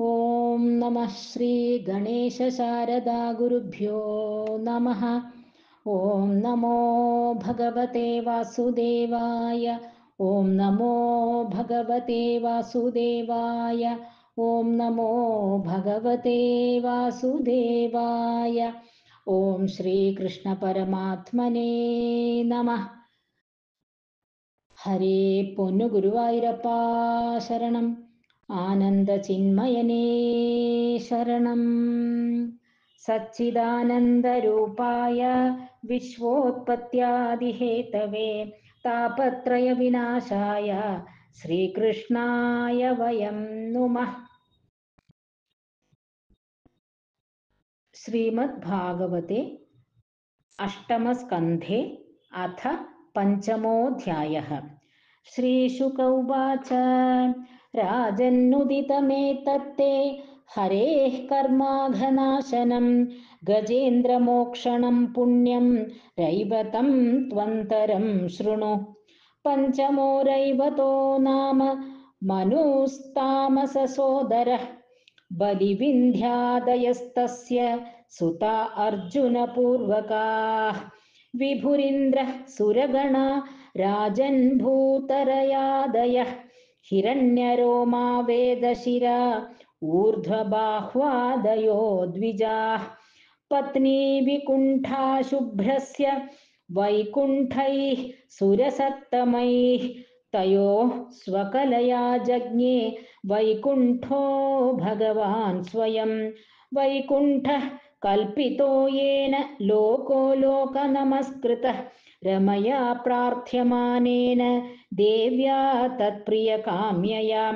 ॐ नमः श्रीगणेशशारदागुरुभ्यो नमः। ॐ नमो भगवते वासुदेवाय। ॐ नमो भगवते वासुदेवाय। ॐ नमो भगवते वासुदेवाय। ॐ श्रीकृष्णपरमात्मने नमः। हरे पोन्नुगुरुवायूरप्पा शरणं। आनन्दचिन्मयने शरणं। सच्चिदानन्दरूपाय विश्वोत्पत्त्यादिहेतवे तापत्रयविनाशाय श्रीकृष्णाय वयं नुमः। श्रीमद्भागवते अष्टमस्कन्धे अथ पञ्चमोऽध्यायः। श्रीशुक उवाच राजन्नुदितमेतत्ते हरेः कर्माघनाशनं गजेन्द्रमोक्षणं पुण्यं रैवतं त्वन्तरं शृणु। पञ्चमो रैवतो नाम मनुस्तामससोदरः बलिविन्ध्यादयस्तस्य सुता अर्जुनपूर्वकाः। विभुरिन्द्रः सुरगणा राजन्भूतरयादयः हिरण्यरोमा वेदशिरा ऊर्ध्वबाह्वादयो द्विजाः। पत्नी विकुण्ठा शुभ्रस्य वैकुण्ठैः सुरसत्तमैः तयोः स्वकलया जज्ञे वैकुण्ठो भगवान् स्वयं। वैकुण्ठः कल्पितो येन लोको लोकनमस्कृतः रमया प्रार्थ्यमानेन देव्या तत्प्रियकाम्यया।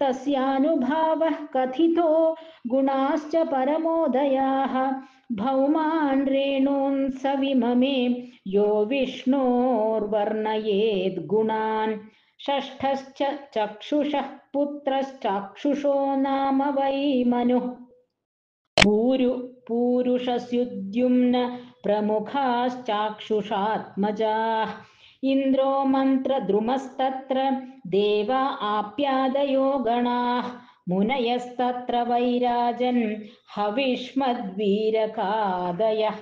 तस्यानुभावः कथितो गुणाश्च परमोदयाः भौमान् रेणून् सविममे यो विष्णोर्वर्णयेद् गुणान्। षष्ठश्च चक्षुषः पुत्रश्चाक्षुषो नाम वै मनुः पूरुषस्युद्युम्न प्रमुखाश्चाक्षुषात्मजाः। इन्द्रो मन्त्रद्रुमस्तत्र देवा आप्यादयो गणाः मुनयस्तत्र वैराजन् हविष्मद्वीरकादयः।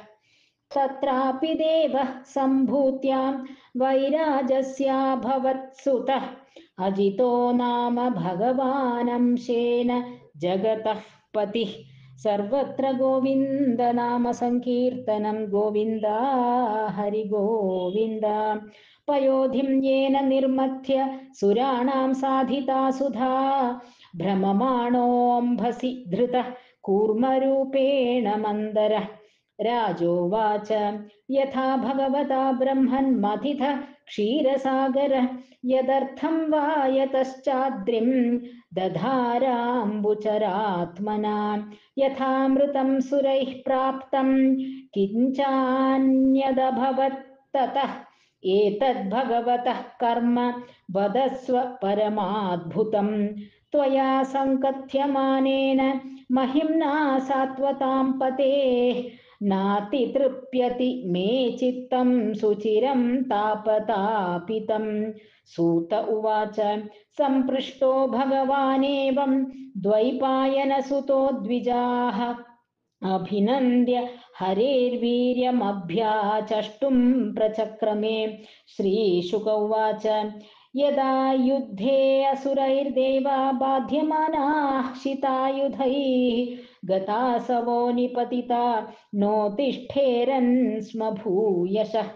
तत्रापि देवः सम्भूत्यां वैराजस्याभवत्सुतः अजितो नाम भगवानंशेन जगतः पतिः। सर्वत्र गोविन्दनाम संकीर्तनं गोविन्द हरिगोविन्द। पयोधिं येन निर्मथ्य सुराणां साधिता सुधा भ्रममाणोऽम्भसि धृतः कूर्मरूपेण मन्दरः। राजोवाच यथा भगवता ब्रह्मन्मथितः क्षीरसागरः यदर्थं वा यतश्चाद्रिं दधाराम्बुचरात्मना यथामृतं सुरैः प्राप्तं किञ्चान्यदभवत्ततः। एतद्भगवतः कर्म वदस्व परमाद्भुतं त्वया सङ्कथ्यमानेन महिम्ना सात्वतां पतेः। नातितृप्यति मे चित्तं सुचिरं तापतापितं। सूत उवाच सम्पृष्टो भगवानेवं द्वैपायनसुतो द्विजाः अभिनन्द्य हरेर्वीर्यमभ्याचष्टुं प्रचक्रमे। श्रीशुक उवाच यदा युद्धे असुरैर्देवा बाध्यमानाः शितायुधैः गतासवो निपतिता नोत्तिष्ठेरन् स्म भूयशः।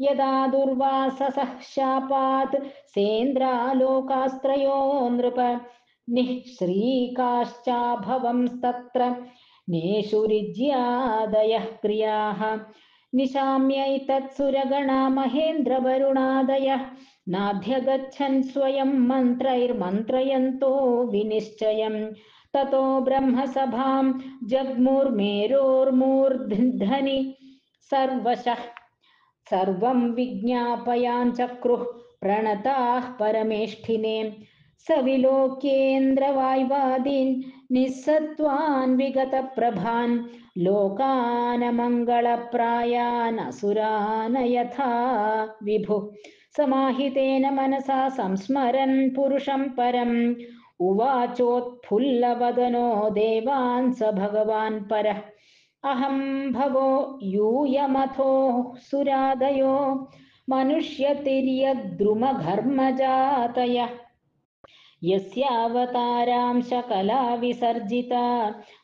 यदा दुर्वाससः शापात् सेन्द्रालोकास्त्रयो नृप निःश्रीकाश्चाभवंस्तत्र नेषुरिज्यादयः क्रियाः। निशाम्यैतत्सुरगणा महेन्द्रवरुणादयः नाध्यगच्छन् स्वयं मन्त्रैर्मन्त्रयन्तो विनिश्चयम्। ततो ब्रह्मसभां जग्मुर्मेरोर्मूर्धनि सर्वशः सर्वं विज्ञापयाञ्चक्रुः प्रणताः परमेष्ठिने। सविलोक्येन्द्रवाय्वादीन् निःसत्त्वान् विगतप्रभान् लोकानमङ्गलप्रायान् असुरान् यथा विभुः। समाहितेन मनसा संस्मरन् पुरुषं परम् उवाचोत्फुल्लवदनो देवान् स भगवान् परः अहं भवो यूयमथो सुरादयो मनुष्यतिर्यद्रुमघर्मजातयः यस्यावतारांशकला विसर्जिता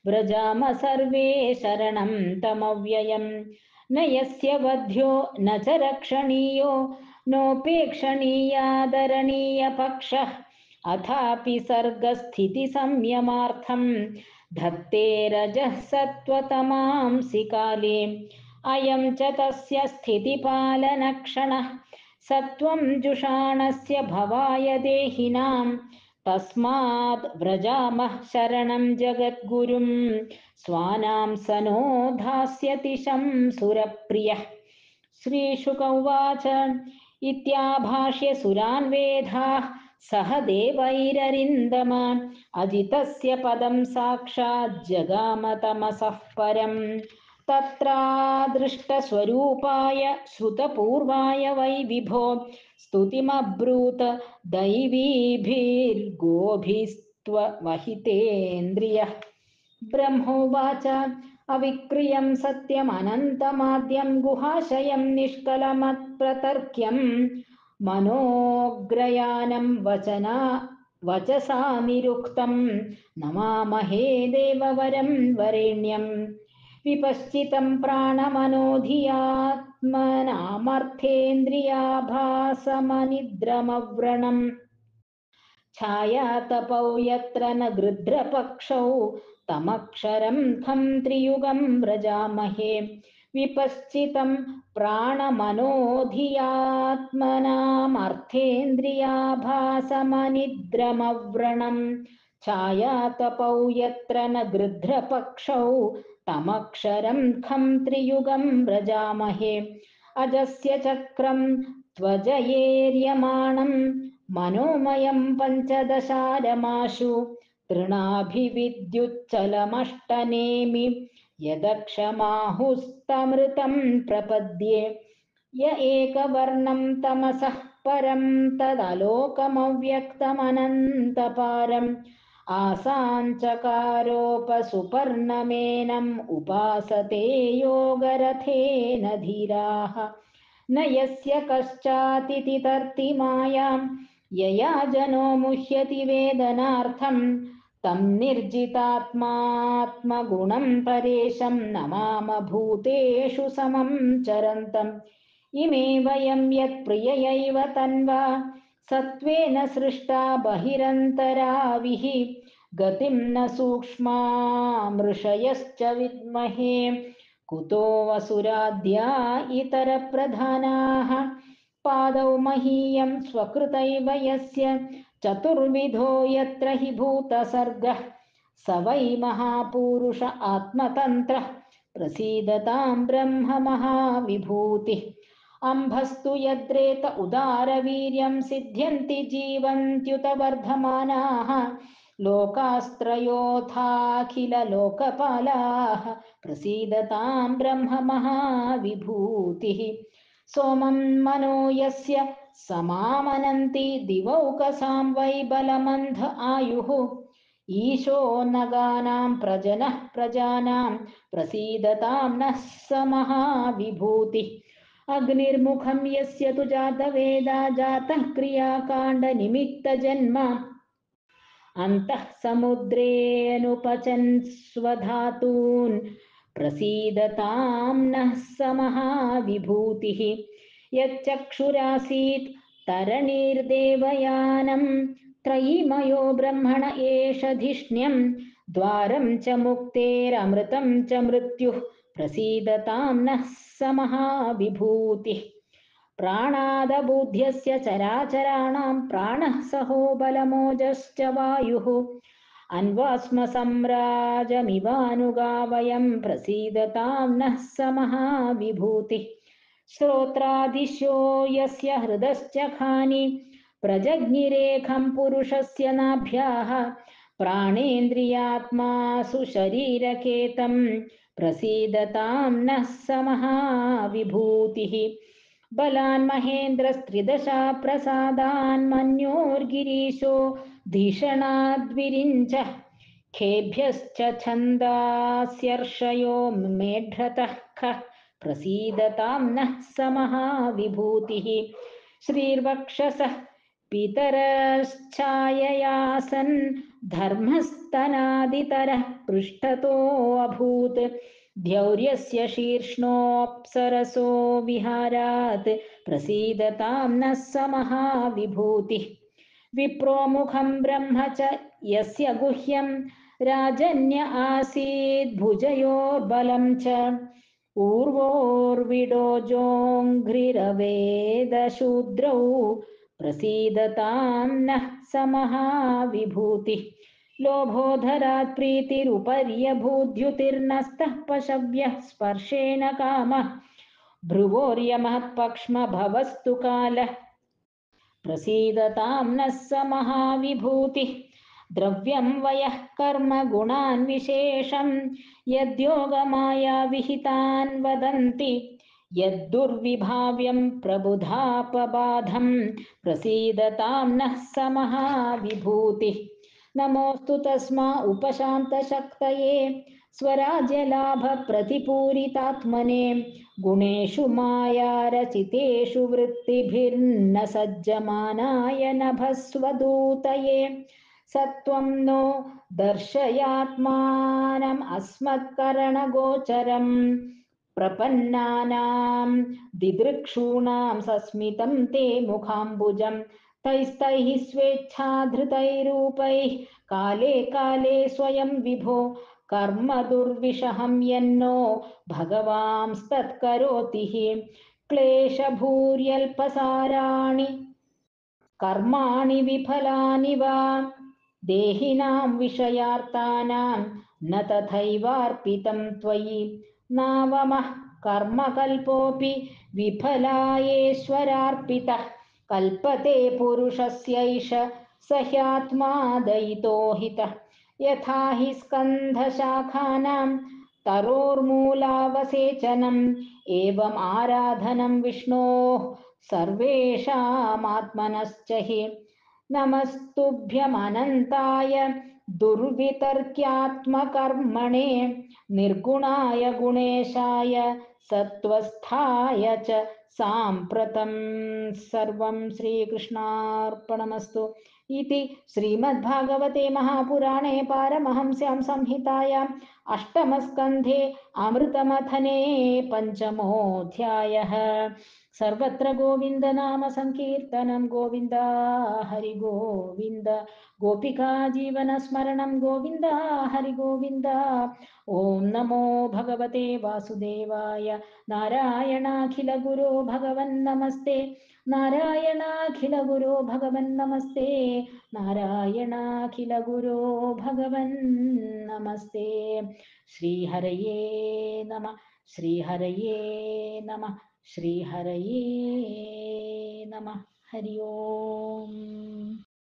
व्रजाम सर्वे शरणं तमव्ययम् न यस्य वध्यो न च रक्षणीयो नोपेक्षणीयादरणीयपक्षः अथापि सर्गस्थितिसंयमार्थं धत्ते रजः सत्त्वतमांसि काले अयं च तस्य स्थितिपालनक्षणः सत्वं जुषाणस्य भवाय देहिनां तस्माद् व्रजामः शरणं जगद्गुरुं स्वानां सनो धास्यति शंसुरप्रियः। श्रीशुक उवाच इत्याभाष्य सुरान् वेदाः सह देवैररिन्दम अजितस्य पदं साक्षात् जगाम तमसः परम् तत्रादृष्टस्वरूपाय श्रुतपूर्वाय वै विभो स्तुतिमब्रूत दैवीभिर्गोभिस्त्ववहितेन्द्रियः ब्रह्मोवाच अविक्रियं सत्यमनन्तमाद्यं गुहाशयं निष्कलमत्प्रतर्क्यं मनोग्रयानं वचसा निरुक्तं नमामहे देववरं वरेण्यम् विपश्चितं प्राणमनोधियात्मनामर्थेन्द्रियाभासमनिद्रमव्रणम् छायातपौ यत्र न गृध्रपक्षौ तमक्षरं खं त्रियुगं व्रजामहे विपश्चितं प्राणमनोधियात्मनामर्थेन्द्रियाभासमनिद्रमव्रणं छायातपौ यत्र न गृध्रपक्षौ तमक्षरं खं त्रियुगं व्रजामहे अजस्य चक्रं त्वजयेर्यमाणं मनोमयं पञ्चदशारमाशु तृणाभिविद्युच्चलमष्टनेमि यदक्षमाहुस्तमृतं प्रपद्ये य एकवर्णं तमसः परं तदलोकमव्यक्तमनन्तपारम् आसाञ्चकारोपसुपर्णमेनम् उपासते योगरथेन धीराः न यस्य कश्चातिति तर्ति मायां यया जनो मुह्यति वेदनार्थं तं निर्जितात्मात्मगुणं परेशं नमाम भूतेषु समं चरन्तम् इमे वयं यत्प्रिययैव तन्वा सत्त्वेन सृष्टा बहिरन्तराविः गतिं न सूक्ष्मामृषयश्च विद्महे कुतो वसुराद्या इतरप्रधानाः पादौ महीयं स्वकृतैव यस्य चतुर्विधो यत्र हि भूतसर्गः स वै महापुरुष आत्मतन्त्रः प्रसीदतां ब्रह्म महाविभूतिः अम्भस्तु यद्रेत उदारवीर्यं सिद्ध्यन्ति जीवन्त्युत वर्धमानाः लोकास्त्रयोथाखिललोकपालाः प्रसीदतां ब्रह्म महाविभूतिः सोमं मनो यस्य समामनन्ति दिवौकसां वै बलमन्ध आयुः ईशो नगानां प्रजनः प्रजानां प्रसीदतां नः स महाविभूतिः अग्निर्मुखं यस्य तु जातवेदा जातः क्रियाकाण्डनिमित्तजन्म अन्तः समुद्रेऽनुपचन् स्वधातून् प्रसीदतां नः स महाविभूतिः यच्चक्षुरासीत् तरणीर्देवयानं त्रयीमयो ब्रह्मण एष धिष्ण्यं द्वारं च मुक्तेरमृतं च मृत्युः प्रसीदतां नः स महाविभूतिः प्राणादबुध्यस्य चराचराणां प्राणः सहो बलमोजश्च वायुः अन्वास्म सम्राजमिवानुगावयं प्रसीदतां नः स महाविभूतिः श्रोत्रादिशो यस्य हृदश्च खानि प्रजज्ञिरेखं पुरुषस्य नाभ्याः प्राणेन्द्रियात्मासु शरीरकेतं प्रसीदतां नः स महाविभूतिः बलान् महेन्द्रस्त्रिदशा प्रसादान् मन्योर्गिरीशो धिषणाद्विरिञ्च खेभ्यश्च छन्दास्यर्षयो मेढ्रतः खः प्रसीदतां नः स महाविभूतिः श्रीर्वक्षसः पितरश्चाययासन् धर्मस्तनादितरः पृष्ठतोऽभूत् द्यौर्यस्य शीर्ष्णोऽप्सरसो विहारात् प्रसीदतां नः स महाविभूतिः विप्रोमुखं ब्रह्म च यस्य गुह्यं राजन्य आसीद्भुजयोर्बलं च ऊर्वोर्विडोजोऽङ्घ्रिरवेदशूद्रौ प्रसीदतां नः स महाविभूतिः लोभोधरात् प्रीतिरुपर्यभूद्युतिर्नस्तः पशव्यः स्पर्शेन कामः भ्रुवोर्यमःपक्ष्मभवस्तु कालः प्रसीदतां नः स महाविभूतिः द्रव्यं वयः कर्म गुणान् विशेषं यद्योगमायाविहितान् वदन्ति यद्दुर्विभाव्यं प्रबुधापबाधं प्रसीदतां नः स महाविभूतिः नमोऽस्तु तस्मा उपशान्तशक्तये स्वराज्यलाभप्रतिपूरितात्मने गुणेषु मायारचितेषु वृत्तिभिर्न सज्जमानाय नभस्वदूतये सत्वं नो दर्शयात्मानम् अस्मत्करणगोचरम् प्रपन्नानां दिदृक्षूणां सस्मितं ते मुखाम्बुजं तैस्तैः स्वेच्छाधृतैरूपैः काले काले स्वयं विभो कर्म दुर्विषहं यन्नो भगवांस्तत्करोति हि क्लेशभूर्यल्पसाराणि कर्माणि विफलानि वा देहिनां विषयार्तानां न तथैवार्पितं त्वयि नावमः कर्मकल्पोऽपि विफलायेश्वरार्पितः कल्पते पुरुषस्यैष स ह्यात्मा दयितो हितः यथा हि स्कन्धशाखानां तरोर्मूलावसेचनम् एवम् आराधनं विष्णोः सर्वेषामात्मनश्च हि नमस्तुभ्यमनन्ताय दुर्वितर्क्यात्मकर्मणे निर्गुणाय गुणेशाय सत्त्वस्थाय च साम्प्रतं सर्वं श्रीकृष्णार्पणमस्तु इति श्रीमद्भागवते महापुराणे पारमहंस्यां संहितायाम् अष्टमस्कन्धे अमृतमथने पञ्चमोऽध्यायः सर्वत्र गोविन्दनाम संकीर्तनं गोविन्द हरिगोविन्द गोपिका जीवनस्मरणं गोविन्द हरिगोविन्द ॐ नमो भगवते वासुदेवाय नारायणाखिलगुरो भगवन्नमस्ते नारायणाखिलगुरो भगवन्नमस्ते नारायणाखिलगुरो भगवन्नमस्ते श्रीहरये नमः श्रीहरये नमः श्रीहरये नमः हरि ओम्।